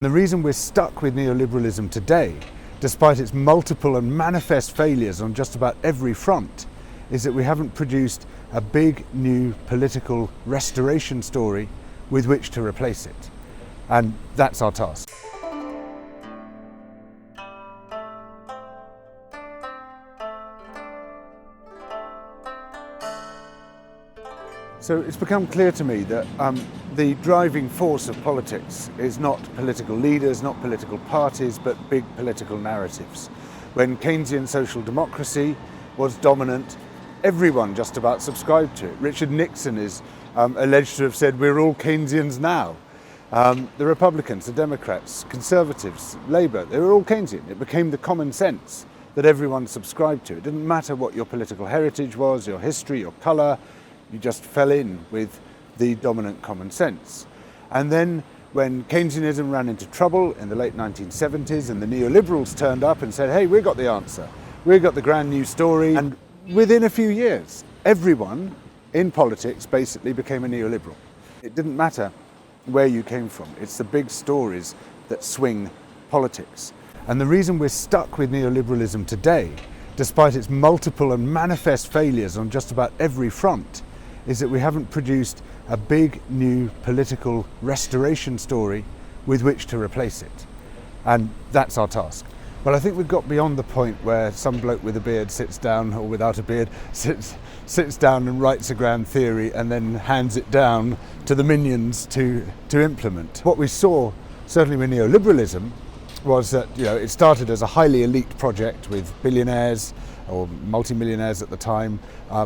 The reason we're stuck with neoliberalism today, despite its multiple and manifest failures on just about every front, is that we haven't produced a big new political restoration story with which to replace it. And that's our task. So it's become clear to me that the driving force of politics is not political leaders, not political parties, but big political narratives. When Keynesian social democracy was dominant, everyone just about subscribed to it. Richard Nixon is alleged to have said, "We're all Keynesians now." The Republicans, the Democrats, Conservatives, Labour, they were all Keynesian. It became the common sense that everyone subscribed to. It didn't matter what your political heritage was, your history, your colour. You just fell in with the dominant common sense. And then when Keynesianism ran into trouble in the late 1970s and the neoliberals turned up and said, "Hey, we've got the answer. We've got the grand new story." And within a few years, everyone in politics basically became a neoliberal. It didn't matter where you came from. It's the big stories that swing politics. And the reason we're stuck with neoliberalism today, despite its multiple and manifest failures on just about every front, is that we haven't produced a big new political restoration story with which to replace it. And that's our task. Well, I think we've got beyond the point where some bloke with a beard sits down, or without a beard, sits down and writes a grand theory and then hands it down to the minions to implement. What we saw, certainly with neoliberalism, was that it started as a highly elite project with billionaires or multimillionaires at the time,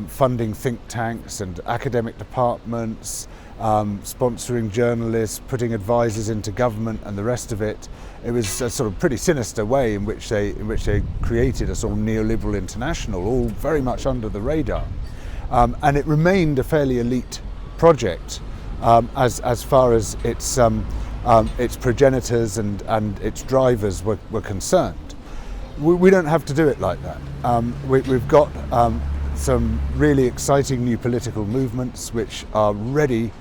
funding think tanks and academic departments, sponsoring journalists, putting advisors into government and the rest of it. It was a sort of pretty sinister way in which they created a sort of neoliberal international, all very much under the radar. And it remained a fairly elite project as far as its progenitors and its drivers were concerned. We don't have to do it like that. We've got some really exciting new political movements which are ready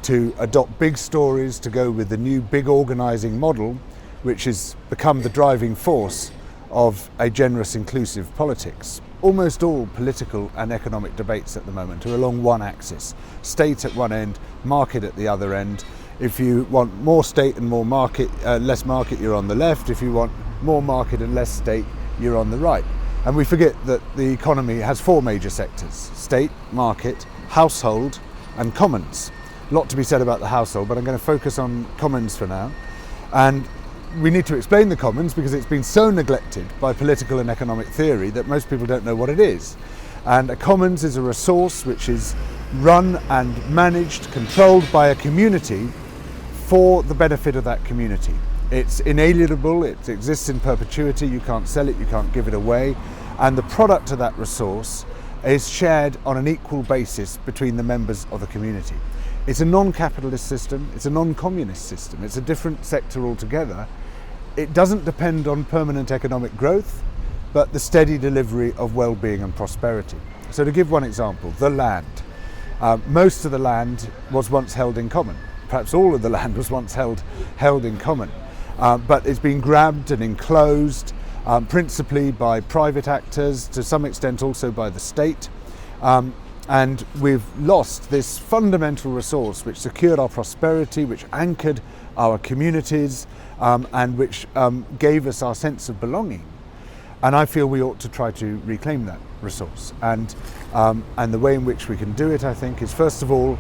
to adopt big stories to go with the new big organising model, which has become the driving force of a generous, inclusive politics. Almost all political and economic debates at the moment are along one axis. State at one end, market at the other end. If you want more state and more market, less market, you're on the left. If you want more market and less state, you're on the right. And we forget that the economy has four major sectors: state, market, household, and commons. A lot to be said about the household, but I'm going to focus on commons for now. And we need to explain the commons because it's been so neglected by political and economic theory that most people don't know what it is. And a commons is a resource which is run and managed, controlled by a community for the benefit of that community. It's inalienable, it exists in perpetuity, you can't sell it, you can't give it away, and the product of that resource is shared on an equal basis between the members of the community. It's a non-capitalist system, it's a non-communist system, it's a different sector altogether. It doesn't depend on permanent economic growth, but the steady delivery of well-being and prosperity. So to give one example, the land. Most of the land was once held in common. Perhaps all of the land was once held in common. But it's been grabbed and enclosed principally by private actors, to some extent also by the state. And we've lost this fundamental resource which secured our prosperity, which anchored our communities, and which gave us our sense of belonging. And I feel we ought to try to reclaim that resource. And the way in which we can do it, I think, is first of all,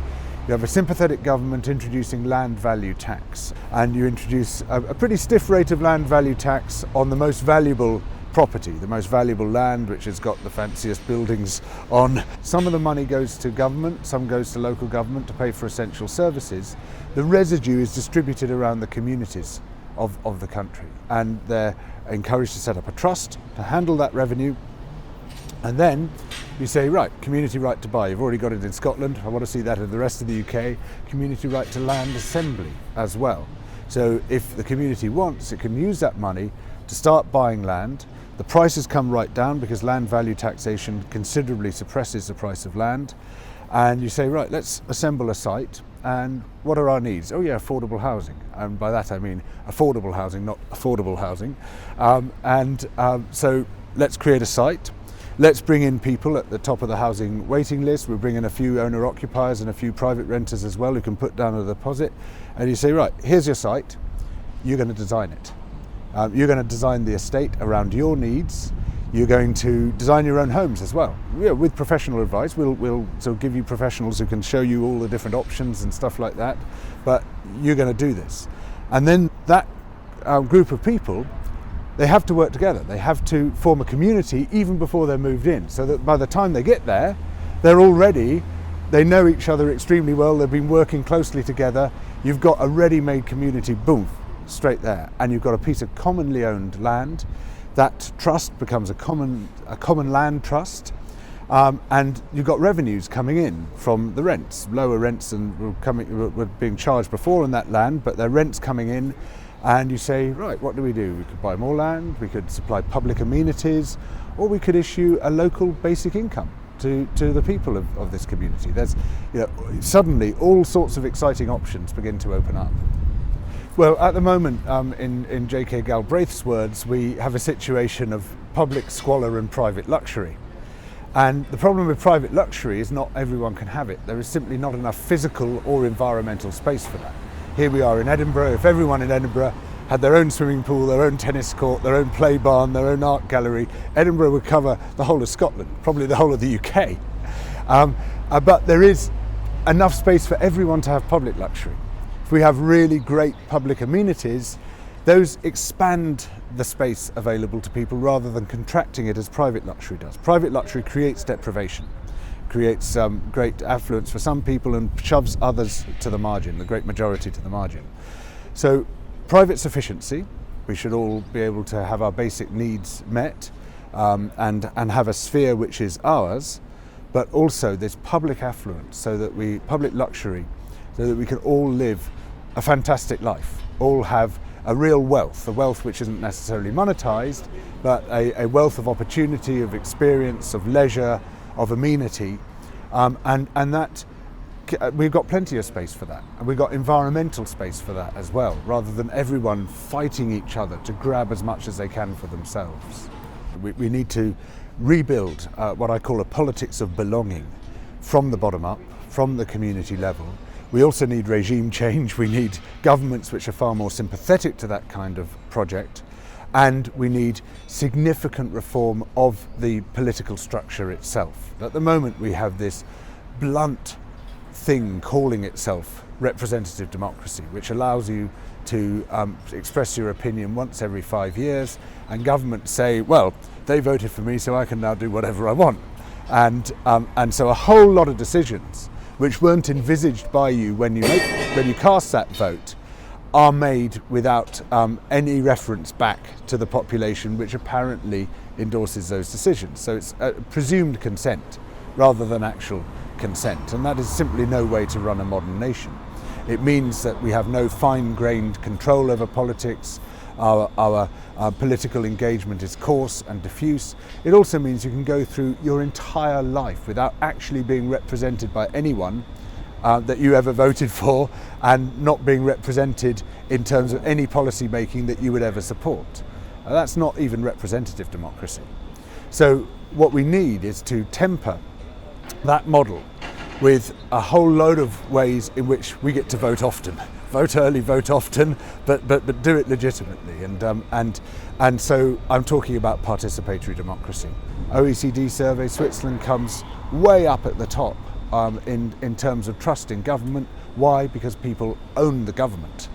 you have a sympathetic government introducing land value tax, and you introduce a pretty stiff rate of land value tax on the most valuable property, the most valuable land, which has got the fanciest buildings on. Some of the money goes to government, some goes to local government to pay for essential services. The residue is distributed around the communities of the country, and they're encouraged to set up a trust to handle that revenue. And then you say, right, community right to buy. You've already got it in Scotland. I want to see that in the rest of the UK. Community right to land assembly as well. So if the community wants, it can use that money to start buying land. The prices come right down because land value taxation considerably suppresses the price of land. And you say, right, let's assemble a site. and what are our needs? Oh yeah, affordable housing. And by that I mean affordable housing, not affordable housing. So let's create a site. Let's bring in people at the top of the housing waiting list. We'll bring in a few owner-occupiers and a few private renters as well who can put down a deposit. And you say, right, here's your site. You're going to design it. You're going to design the estate around your needs. You're going to design your own homes as well. With professional advice, we'll sort of give you professionals who can show you all the different options and stuff like that. But you're going to do this. And then that group of people, they have to work together. They have to form a community even before they're moved in, so that by the time they get there, they know each other extremely well. They've been working closely together. You've got a ready-made community, boom, straight there. And you've got a piece of commonly owned land. That trust becomes a common land trust, and you've got revenues coming in from the rents, lower rents than were being charged before on that land, but their rents coming in, and you say, right, what do? We could buy more land, we could supply public amenities, or we could issue a local basic income to the people of this community. There's, suddenly all sorts of exciting options begin to open up. Well, at the moment, in J.K. Galbraith's words, we have a situation of public squalor and private luxury. And the problem with private luxury is not everyone can have it. There is simply not enough physical or environmental space for that. Here we are in Edinburgh. If everyone in Edinburgh had their own swimming pool, their own tennis court, their own play barn, their own art gallery, Edinburgh would cover the whole of Scotland, probably the whole of the UK. But there is enough space for everyone to have public luxury. If we have really great public amenities, those expand the space available to people rather than contracting it as private luxury does. Private luxury creates deprivation, creates great affluence for some people and shoves others to the margin, the great majority to the margin. So private sufficiency, we should all be able to have our basic needs met and have a sphere which is ours, but also this public affluence, public luxury, so that we can all live a fantastic life, all have a real wealth, a wealth which isn't necessarily monetized, but a wealth of opportunity, of experience, of leisure, of amenity, and that we've got plenty of space for that, and we've got environmental space for that as well, rather than everyone fighting each other to grab as much as they can for themselves. We need to rebuild what I call a politics of belonging from the bottom up, from the community level. We also need regime change. We need governments which are far more sympathetic to that kind of project, and we need significant reform of the political structure itself. At the moment we have this blunt thing calling itself representative democracy, which allows you to express your opinion once every 5 years, and governments say, well, they voted for me so I can now do whatever I want. And so a whole lot of decisions which weren't envisaged by you when you cast that vote are made without any reference back to the population which apparently endorses those decisions. So it's presumed consent rather than actual consent, and that is simply no way to run a modern nation. It means that we have no fine-grained control over politics. Our political engagement is coarse and diffuse. It also means you can go through your entire life without actually being represented by anyone that you ever voted for, and not being represented in terms of any policy making that you would ever support. That's not even representative democracy. So what we need is to temper that model with a whole load of ways in which we get to vote often. Vote early, vote often, but do it legitimately. And so I'm talking about participatory democracy. OECD survey, Switzerland comes way up at the top in terms of trust in government. Why? Because people own the government.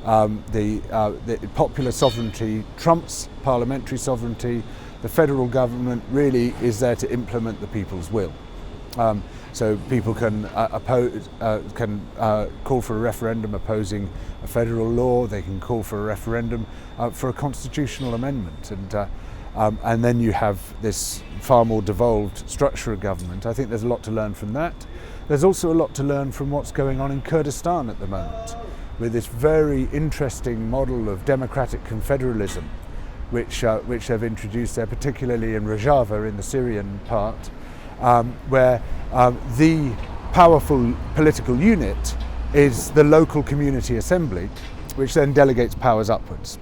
The popular sovereignty trumps parliamentary sovereignty. The federal government really is there to implement the people's will. So people can call for a referendum opposing a federal law. They can call for a referendum for a constitutional amendment, and then you have this far more devolved structure of government. I think there's a lot to learn from that. There's also a lot to learn from what's going on in Kurdistan at the moment, with this very interesting model of democratic confederalism, which they've introduced there, particularly in Rojava in the Syrian part, where the powerful political unit is the local community assembly, which then delegates powers upwards.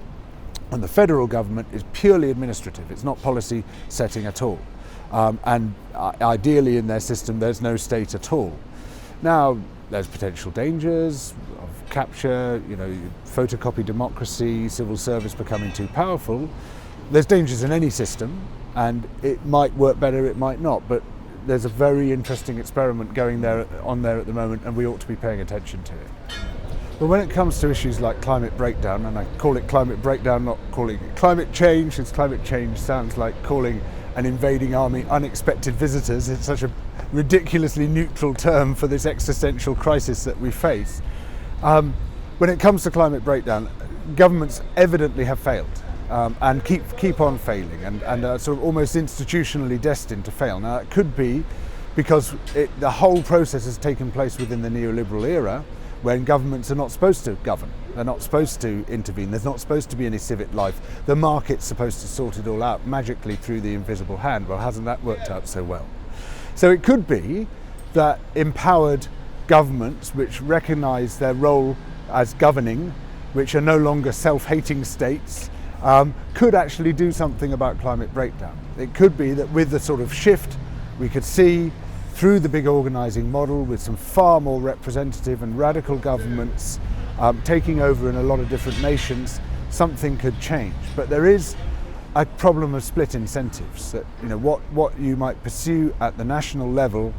And the federal government is purely administrative. It's not policy setting at all. And ideally in their system, there's no state at all. Now, there's potential dangers of capture, photocopy democracy, civil service becoming too powerful. There's dangers in any system, and it might work better, it might not, but there's a very interesting experiment going on there at the moment, and we ought to be paying attention to it. But when it comes to issues like climate breakdown, and I call it climate breakdown, not calling it climate change, because climate change sounds like calling an invading army unexpected visitors. It's such a ridiculously neutral term for this existential crisis that we face. When it comes to climate breakdown, governments evidently have failed and keep on failing and are sort of almost institutionally destined to fail. Now, it could be because the whole process has taken place within the neoliberal era, when governments are not supposed to govern, they're not supposed to intervene, there's not supposed to be any civic life, the market's supposed to sort it all out magically through the invisible hand. Well, hasn't that worked out so well? So it could be that empowered governments which recognise their role as governing, which are no longer self-hating states, could actually do something about climate breakdown. It could be that with the sort of shift we could see through the big organising model, with some far more representative and radical governments taking over in a lot of different nations, something could change. But there is a problem of split incentives, that what you might pursue at the national level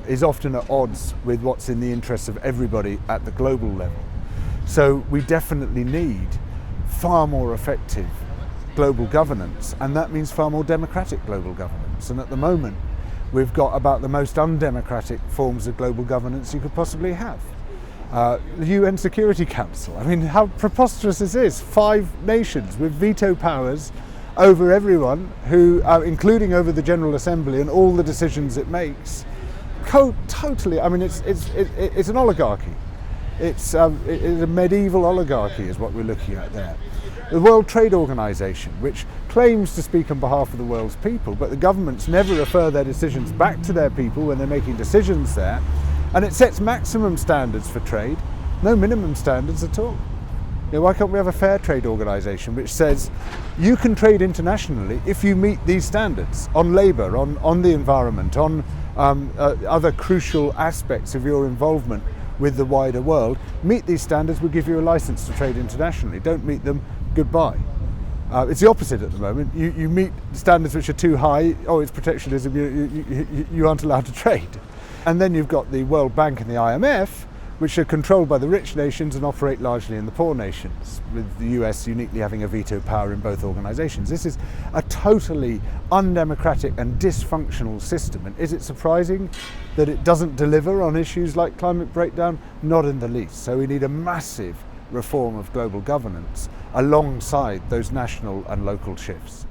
is often at odds with what's in the interests of everybody at the global level. So we definitely need far more effective global governance, and that means far more democratic global governance. And at the moment, we've got about the most undemocratic forms of global governance you could possibly have. The UN Security Council, I mean, how preposterous is this? 5 nations with veto powers over everyone, including over the General Assembly and all the decisions it makes. Totally, I mean, it's an oligarchy. It's a medieval oligarchy is what we're looking at there. The World Trade Organization, which claims to speak on behalf of the world's people, but the governments never refer their decisions back to their people when they're making decisions there, and it sets maximum standards for trade, no minimum standards at all. Why can't we have a fair trade organization which says you can trade internationally if you meet these standards on labour, on the environment, on other crucial aspects of your involvement with the wider world? Meet these standards, we'll give you a license to trade internationally. Don't meet them, goodbye. It's the opposite at the moment. You meet standards which are too high, it's protectionism, you aren't allowed to trade. And then you've got the World Bank and the IMF, which are controlled by the rich nations and operate largely in the poor nations, with the US uniquely having a veto power in both organisations. This is a totally undemocratic and dysfunctional system. And is it surprising that it doesn't deliver on issues like climate breakdown? Not in the least. So we need a massive reform of global governance alongside those national and local shifts.